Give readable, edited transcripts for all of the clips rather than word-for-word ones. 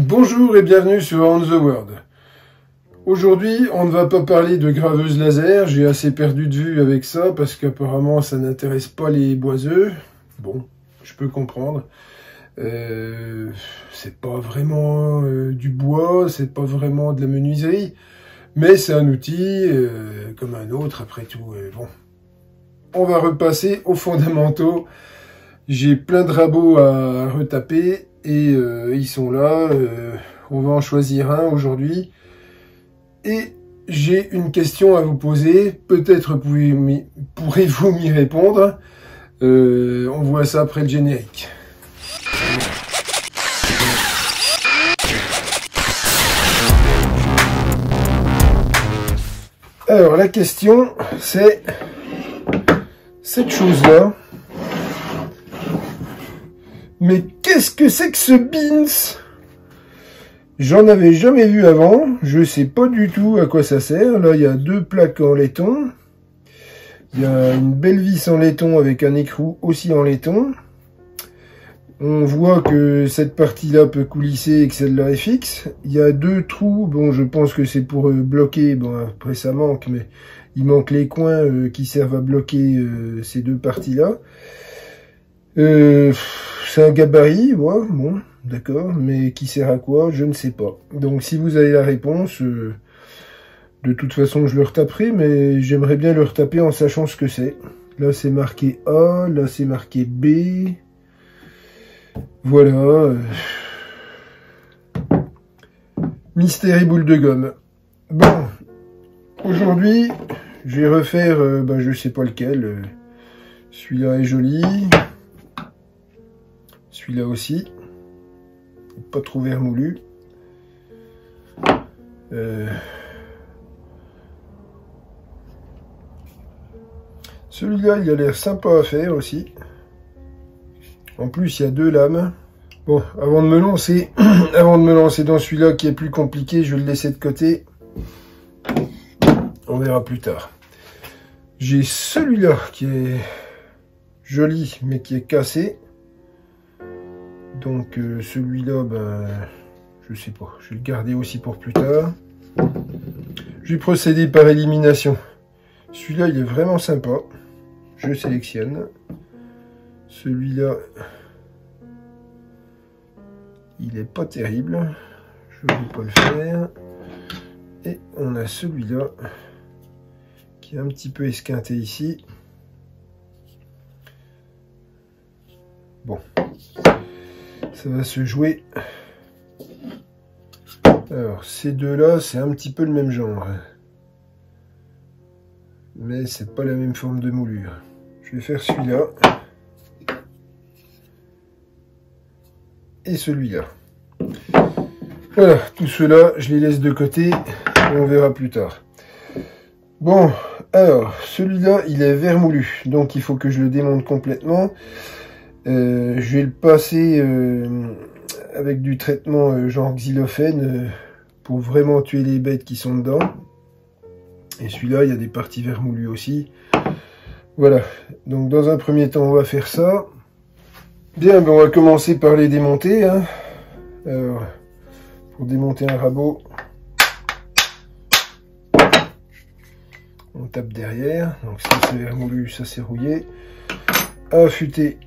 Bonjour et bienvenue sur On The World. Aujourd'hui, on ne va pas parler de graveuse laser, j'ai assez perdu de vue avec ça parce qu'apparemment ça n'intéresse pas les boiseux. Bon, je peux comprendre. C'est pas vraiment du bois, c'est pas vraiment de la menuiserie, mais c'est un outil comme un autre après tout. Bon, on va repasser aux fondamentaux. J'ai plein de rabots à retaper et ils sont là. On va en choisir un aujourd'hui. Et j'ai une question à vous poser. Peut-être pourrez-vous m'y répondre. On voit ça après le générique. Alors la question c'est cette chose-là. Mais qu'est-ce que c'est que ce Beans? J'en avais jamais vu avant, je sais pas du tout à quoi ça sert. Là, il y a deux plaques en laiton. Il y a une belle vis en laiton avec un écrou aussi en laiton. On voit que cette partie-là peut coulisser et que celle-là est fixe. Il y a deux trous, bon, je pense que c'est pour bloquer, bon, après ça manque, mais il manque les coins qui servent à bloquer ces deux parties-là. C'est un gabarit, ouais, bon, d'accord, mais qui sert à quoi, je ne sais pas. Donc si vous avez la réponse, de toute façon je le retaperai, mais j'aimerais bien le retaper en sachant ce que c'est. Là c'est marqué A, là c'est marqué B. Voilà. Mystère et boule de gomme. Bon, aujourd'hui, je vais refaire, je sais pas lequel. Celui-là est joli. Celui-là aussi, pas trop vermoulu. Celui-là, il a l'air sympa à faire aussi. En plus, il y a deux lames. Bon, avant de me lancer, dans celui-là qui est plus compliqué, je vais le laisser de côté. On verra plus tard. J'ai celui-là qui est joli, mais qui est cassé. Donc celui-là, je sais pas, je vais le garder aussi pour plus tard. Je vais procéder par élimination. Celui-là, il est vraiment sympa. Je sélectionne. Celui-là, il est pas terrible. Je ne vais pas le faire. Et on a celui-là, qui est un petit peu esquinté ici. Bon. Ça va se jouer. Alors, ces deux-là, c'est un petit peu le même genre. Mais c'est pas la même forme de moulure. Je vais faire celui-là. Et celui-là. Voilà, tout cela, je les laisse de côté. Et on verra plus tard. Bon, alors, celui-là, il est vermoulu. Donc, il faut que je le démonte complètement. Je vais le passer avec du traitement genre xylophène pour vraiment tuer les bêtes qui sont dedans. Et celui-là, il y a des parties vermoulues aussi. Voilà, donc dans un premier temps, on va faire ça. Bien, on va commencer par les démonter. Hein. Alors, pour démonter un rabot, on tape derrière. Donc ça c'est vermoulu, ça c'est rouillé. Affûter.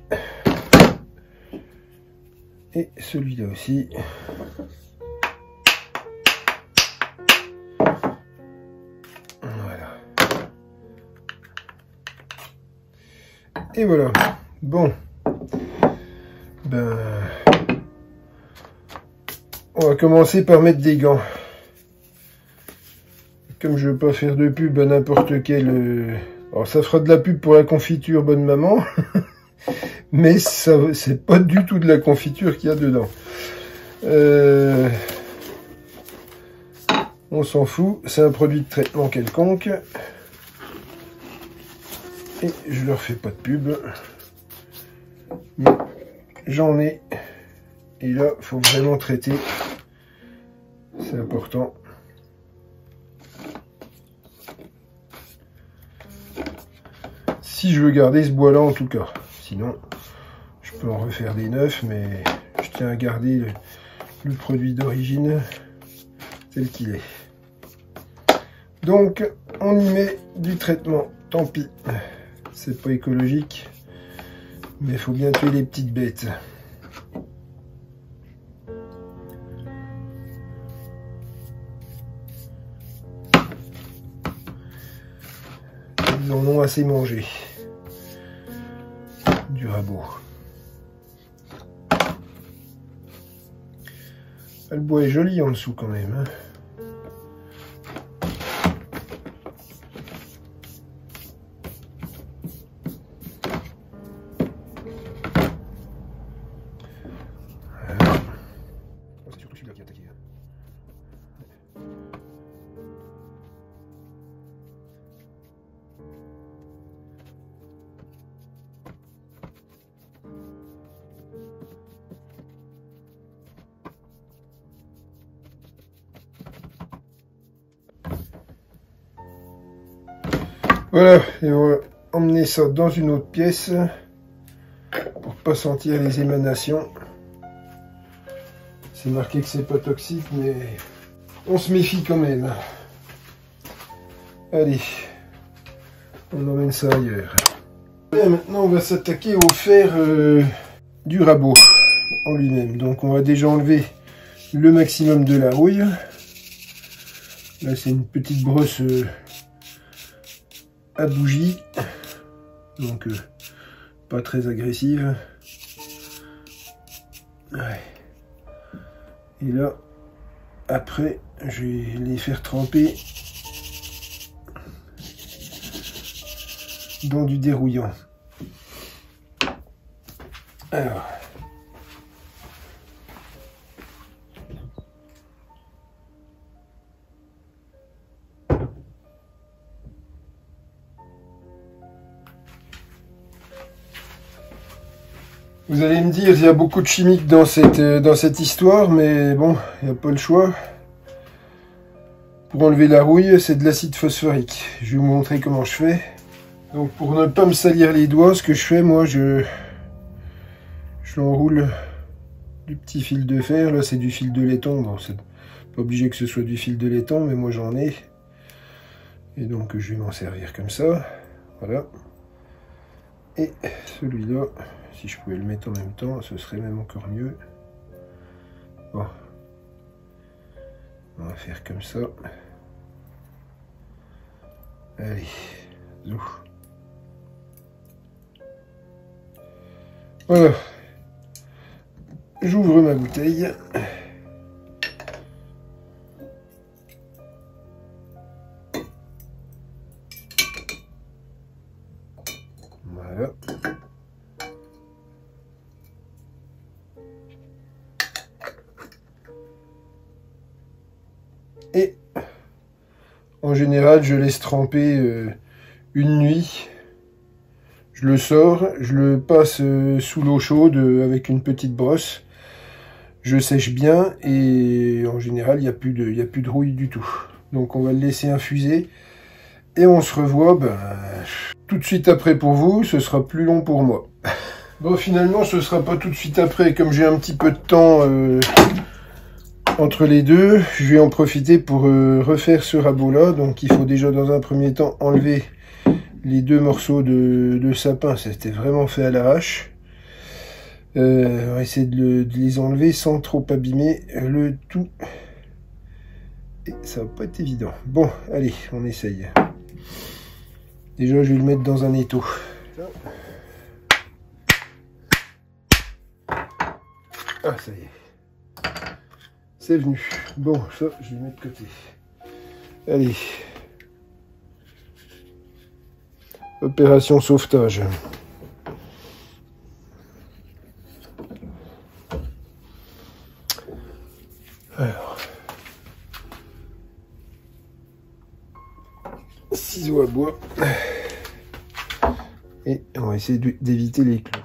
Et celui-là aussi. Voilà. Et voilà. Bon. On va commencer par mettre des gants. Comme je ne veux pas faire de pub à n'importe quel... Alors ça fera de la pub pour la confiture bonne maman. Mais ça, c'est pas du tout de la confiture qu'il y a dedans. On s'en fout, c'est un produit de traitement quelconque. Et je leur fais pas de pub. Mais j'en ai. Et là, il faut vraiment traiter. C'est important. Si je veux garder ce bois-là en tout cas. Sinon, je peux en refaire des neufs, mais je tiens à garder le produit d'origine tel qu'il est. Donc on y met du traitement, tant pis, c'est pas écologique, mais il faut bien tuer les petites bêtes. Ils en ont assez mangé du rabot. Le bois est joli en dessous quand même, hein. C'est surtout celui-là qui a attaqué. Voilà, et on va emmener ça dans une autre pièce pour pas sentir les émanations. C'est marqué que c'est pas toxique, mais on se méfie quand même. Allez, on emmène ça ailleurs. Et maintenant, on va s'attaquer au fer du rabot en lui-même. Donc, on va déjà enlever le maximum de la rouille. Là, c'est une petite brosse à bougie, donc pas très agressive. Ouais. Et là, après, je vais les faire tremper dans du dérouillant. Alors. Vous allez me dire, il y a beaucoup de chimiques dans cette histoire, mais bon, il n'y a pas le choix. Pour enlever la rouille, c'est de l'acide phosphorique. Je vais vous montrer comment je fais. Donc pour ne pas me salir les doigts, ce que je fais, moi, je l'enroule du petit fil de fer. Là, c'est du fil de laiton. Bon, c'est pas obligé que ce soit du fil de laiton, mais moi, j'en ai. Et donc, je vais m'en servir comme ça. Voilà. Et celui-là, si je pouvais le mettre en même temps, ce serait même encore mieux. Bon. On va faire comme ça. Allez. Zou. Voilà. J'ouvre ma bouteille. Voilà. Et en général, je laisse tremper une nuit. Je le sors, je le passe sous l'eau chaude avec une petite brosse. Je sèche bien et en général, il n'y a plus de rouille du tout. Donc on va le laisser infuser et on se revoit tout de suite après pour vous. Ce sera plus long pour moi. Bon, finalement, ce sera pas tout de suite après. Comme j'ai un petit peu de temps entre les deux, je vais en profiter pour refaire ce rabot-là. Donc il faut déjà dans un premier temps enlever les deux morceaux de sapin. C'était vraiment fait à l'arrache. On va essayer de les enlever sans trop abîmer le tout. Et ça va pas être évident. Bon, allez, on essaye. Déjà, je vais le mettre dans un étau. Ah, ça y est. C'est venu. Bon, ça, je vais le mettre de côté. Allez. Opération sauvetage. Alors. Ciseaux à bois. Et on va essayer d'éviter les clous.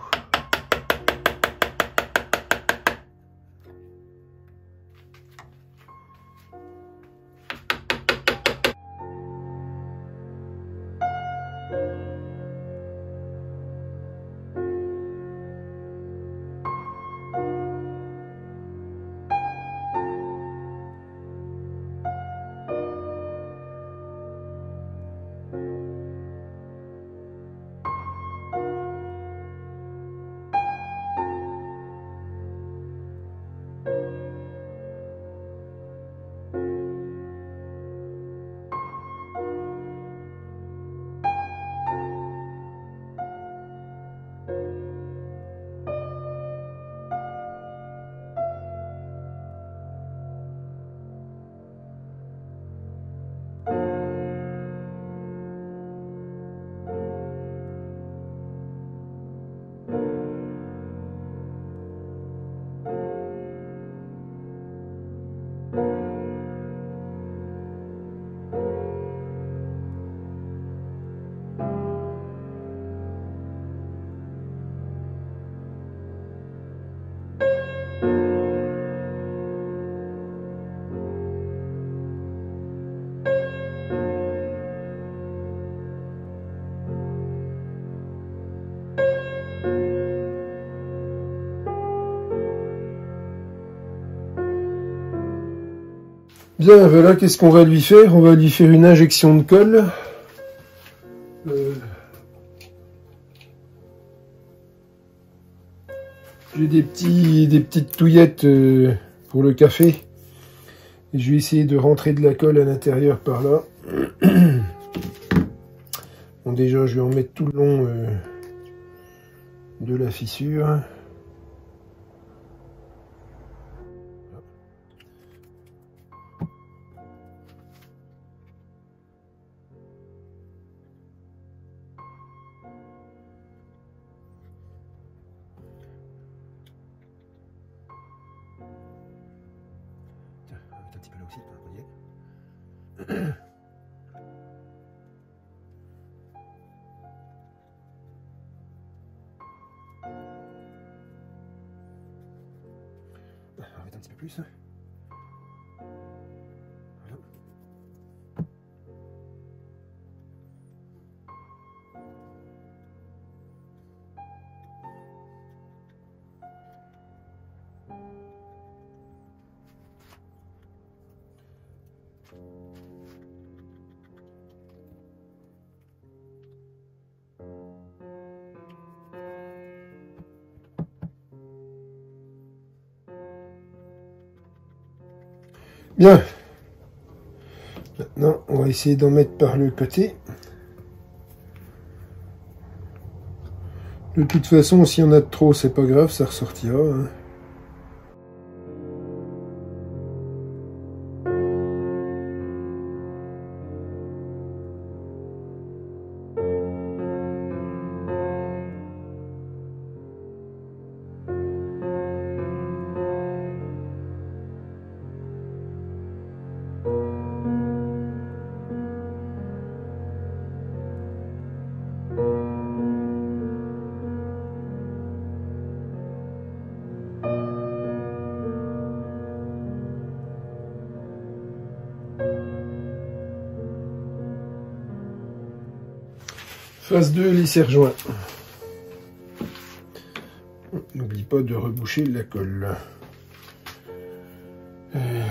Bien, voilà, qu'est-ce qu'on va lui faire? On va lui faire une injection de colle. J'ai des petites touillettes pour le café. Et je vais essayer de rentrer de la colle à l'intérieur par là. Bon, déjà, je vais en mettre tout le long de la fissure. Un petit peu là aussi, vous voyez. On va mettre un petit peu plus. Voilà. Bien. Maintenant, on va essayer d'en mettre par le côté. De toute façon, si on a de trop, c'est pas grave, ça ressortira. Hein. Phase 2, les serre-joints. N'oublie pas de reboucher la colle. Je vais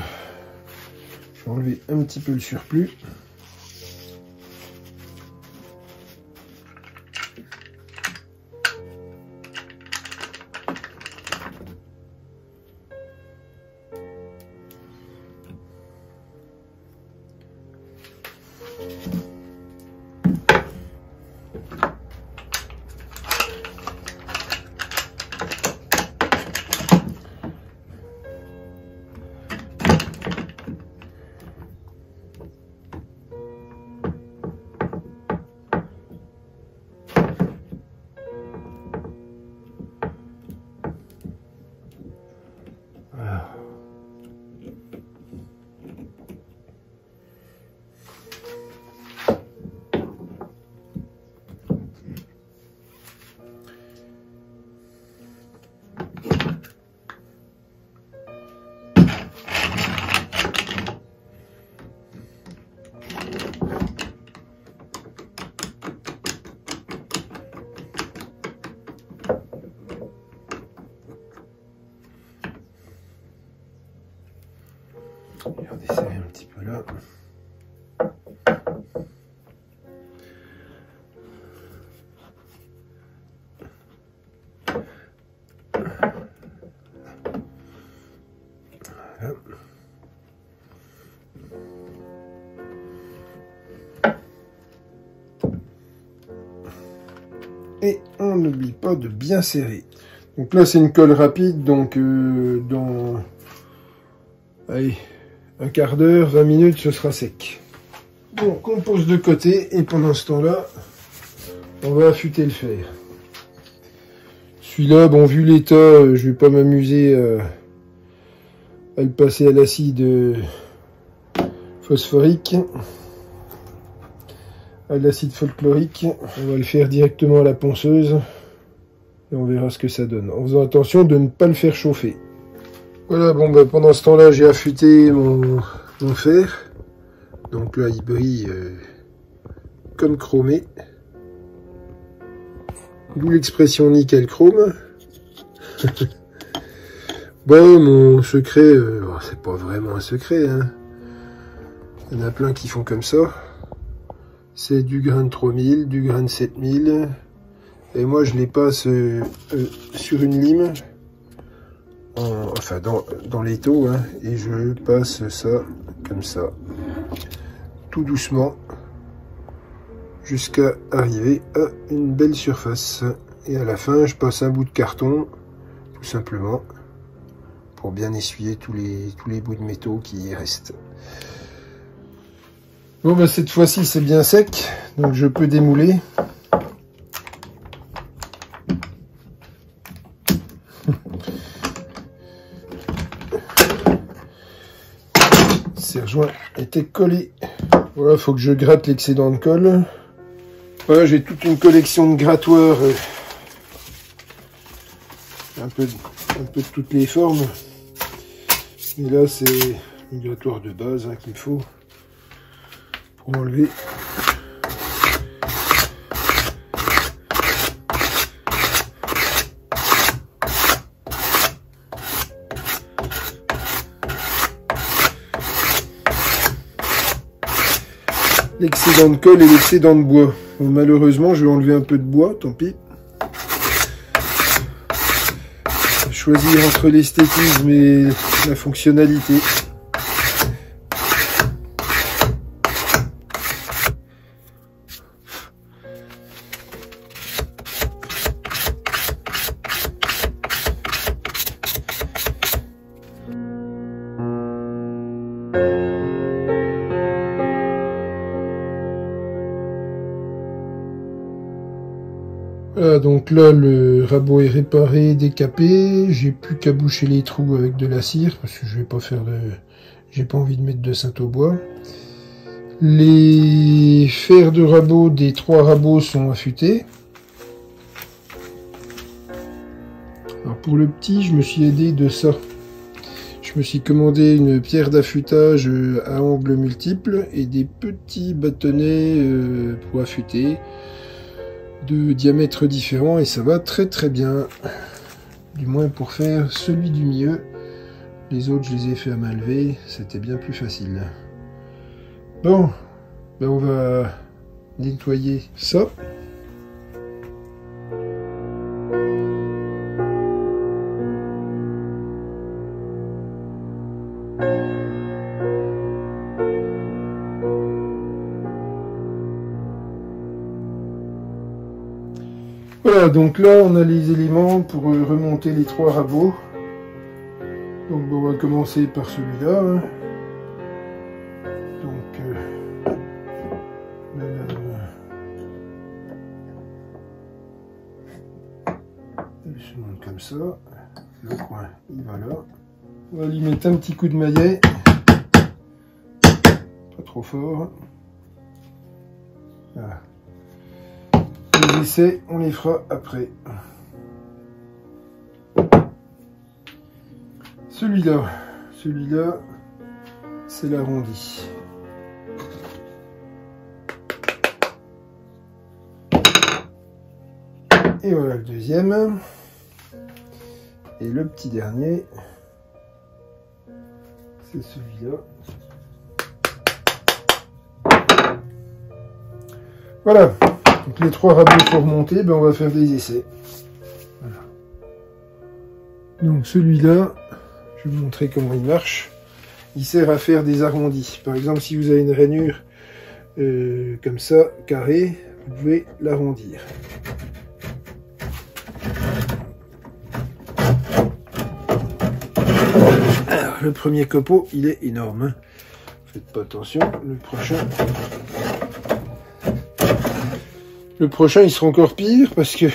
enlever un petit peu le surplus. On desserre un petit peu là. Voilà. Et on n'oublie pas de bien serrer. Donc là c'est une colle rapide, donc dans allez, un quart d'heure, 20 minutes, ce sera sec. Donc on pose de côté et pendant ce temps-là, on va affûter le fer. Celui-là, bon, vu l'état, je vais pas m'amuser à le passer à l'acide phosphorique, à l'acide folklorique. On va le faire directement à la ponceuse et on verra ce que ça donne. En faisant attention de ne pas le faire chauffer. Voilà, bon, bah, pendant ce temps-là, j'ai affûté mon fer. Donc là, il brille comme chromé. D'où l'expression nickel chrome. Bon, mon secret, c'est pas vraiment un secret, hein. Il y en a plein qui font comme ça. C'est du grain de 3000, du grain de 7000. Et moi, je les passe sur une lime. Enfin, dans l'étau. Hein, et je passe ça comme ça. Tout doucement. Jusqu'à arriver à une belle surface. Et à la fin, je passe un bout de carton. Tout simplement. Pour bien essuyer tous les bouts de métaux qui y restent. Bon, bah, cette fois-ci, c'est bien sec. Donc, je peux démouler. Ces joints étaient collés. Voilà, faut que je gratte l'excédent de colle. Voilà, j'ai toute une collection de grattoirs. Un peu de toutes les formes. Et là, c'est le grattoir de base hein, qu'il me faut pour enlever. L'excédent de colle et l'excédent de bois. Bon, malheureusement, je vais enlever un peu de bois, tant pis. Choisir entre l'esthétisme et la fonctionnalité. Voilà, donc là le rabot est réparé, décapé, j'ai plus qu'à boucher les trous avec de la cire parce que je vais pas faire de, j'ai pas envie de mettre de cintre au bois. Les fers de rabot des 3 rabots sont affûtés. Alors pour le petit, je me suis aidé de ça. Je me suis commandé une pierre d'affûtage à angles multiples et des petits bâtonnets pour affûter. De diamètres différents et ça va très très bien, du moins pour faire celui du milieu. Les autres je les ai fait à main levée, c'était bien plus facile. Bon, ben on va nettoyer ça. Voilà, donc là on a les éléments pour remonter les 3 rabots. Donc bon, on va commencer par celui-là. Hein. Donc il se monte comme ça. Le coin, il va là. On va lui mettre un petit coup de maillet. Pas trop fort. Voilà. Les essais, on les fera après. Celui-là, c'est l'arrondi. Et voilà le deuxième. Et le petit dernier, c'est celui-là. Voilà. Donc les 3 rabots pour remonter, ben on va faire des essais. Voilà. Donc celui-là, je vais vous montrer comment il marche. Il sert à faire des arrondis. Par exemple, si vous avez une rainure comme ça, carrée, vous pouvez l'arrondir. Alors, le premier copeau, il est énorme. Hein. Faites pas attention, le prochain, il sera encore pire parce que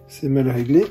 c'est mal réglé.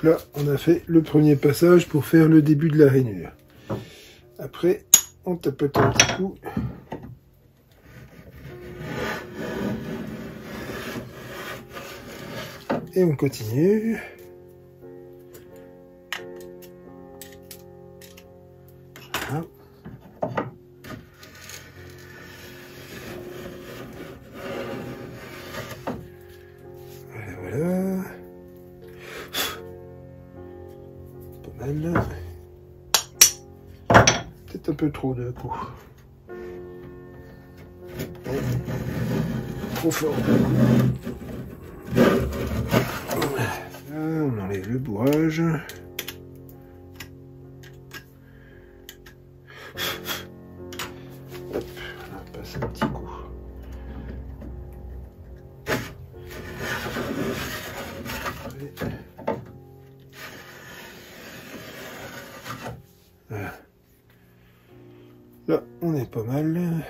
Donc là, on a fait le premier passage pour faire le début de la rainure. Après, on tapote un petit coup. Et on continue. Voilà. Voilà. Pas mal. Peut-être un peu trop d'un coup. Trop fort. Là, on enlève le bourrage. Hop, on passe un petit coup. Voilà. Là, on est pas mal.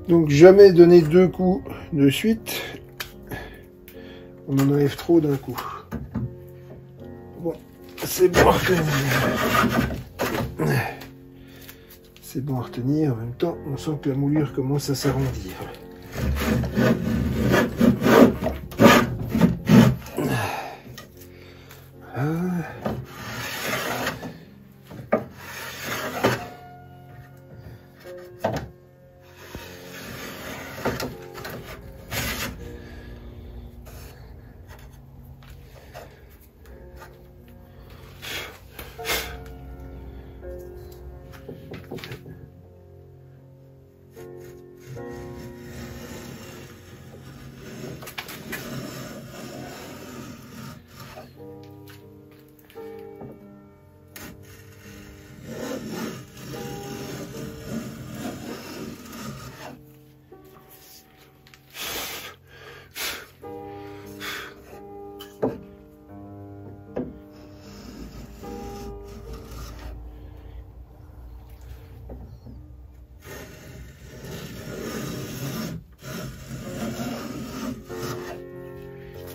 Donc jamais donner 2 coups de suite, on en enlève trop d'un coup. Bon, c'est bon à retenir. C'est bon à retenir, en même temps on sent que la moulure commence à s'arrondir.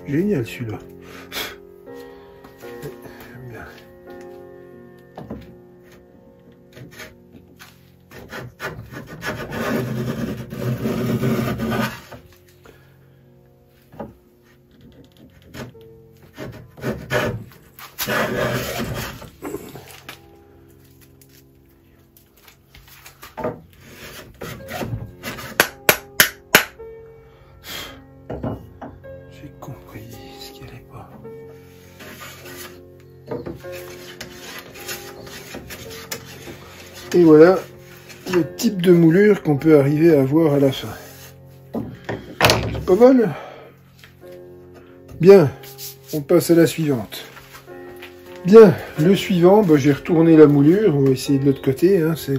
Génial celui-là. Bien. J'ai compris ce qui allait pas. Et voilà le type de moulure qu'on peut arriver à avoir à la fin. C'est pas mal. Bien, on passe à la suivante. Bien, le suivant, bah, j'ai retourné la moulure, on va essayer de l'autre côté, hein, c'est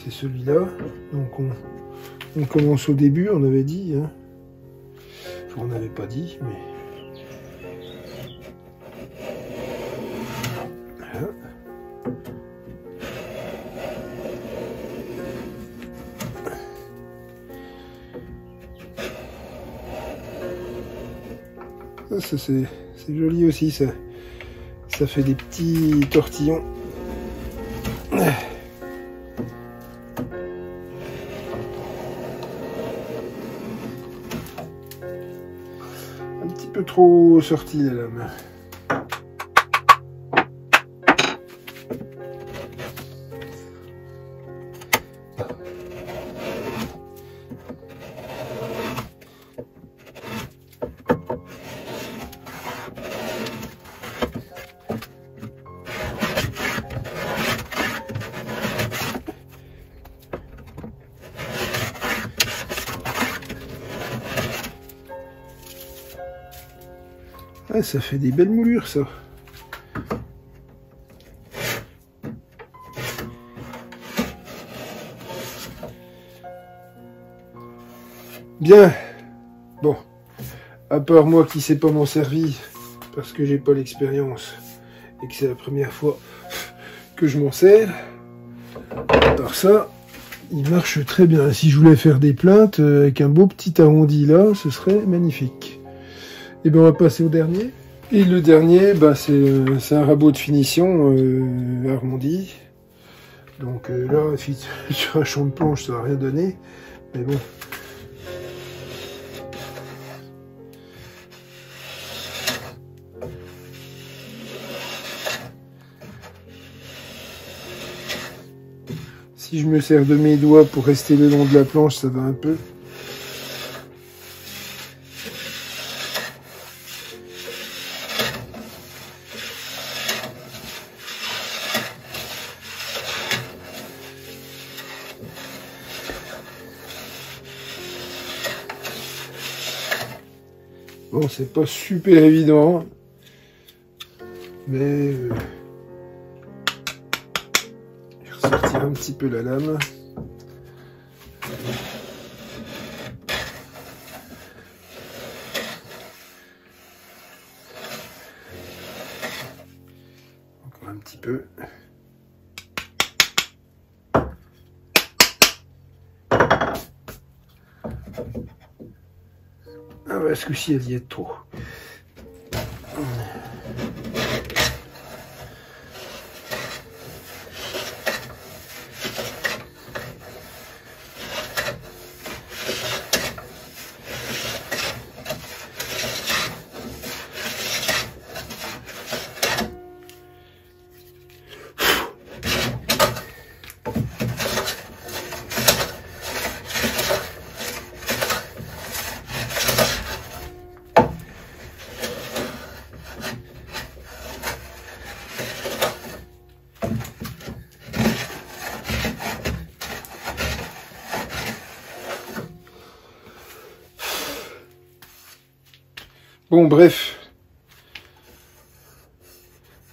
celui-là. Donc on commence au début, on avait dit. Hein. Enfin, on n'avait pas dit, mais... Voilà. Ça c'est joli aussi, ça fait des petits tortillons. Un petit peu trop sorti la lame. Ah, ça fait des belles moulures, ça. Bien. Bon. À part moi qui sais pas m'en servir, parce que j'ai pas l'expérience, et que c'est la première fois que je m'en sers, à part ça, il marche très bien. Si je voulais faire des plaintes avec un beau petit arrondi là, ce serait magnifique. Et bien on va passer au dernier. Et le dernier, bah, c'est un rabot de finition arrondi. Donc là, sur un champ de planche, ça va rien donner. Mais bon. Si je me sers de mes doigts pour rester le long de la planche, ça va un peu. Bon, c'est pas super évident, mais je vais ressortir un petit peu la lame. Encore un petit peu. Ah ouais, ce coup-ci, elle y est trop. Bon, bref,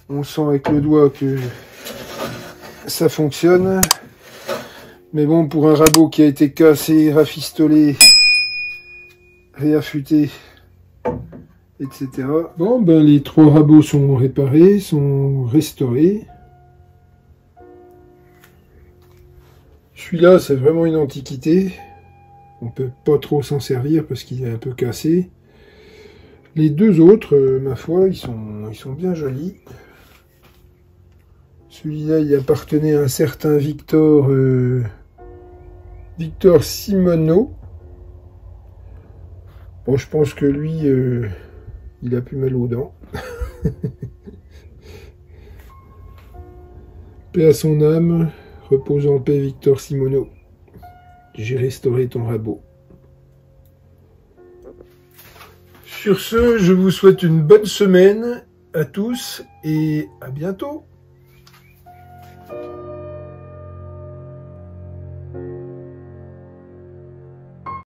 on sent avec le doigt que ça fonctionne. Mais bon, pour un rabot qui a été cassé, rafistolé, réaffûté, etc. Bon, ben les 3 rabots sont réparés, sont restaurés. Celui-là, c'est vraiment une antiquité. On peut pas trop s'en servir parce qu'il est un peu cassé. Les 2 autres, ma foi, ils sont bien jolis. Celui-là, il appartenait à un certain Victor Simoneau. Bon, je pense que lui, il a plus mal aux dents. Paix à son âme, repose en paix Victor Simoneau. J'ai restauré ton rabot. Sur ce, je vous souhaite une bonne semaine à tous et à bientôt.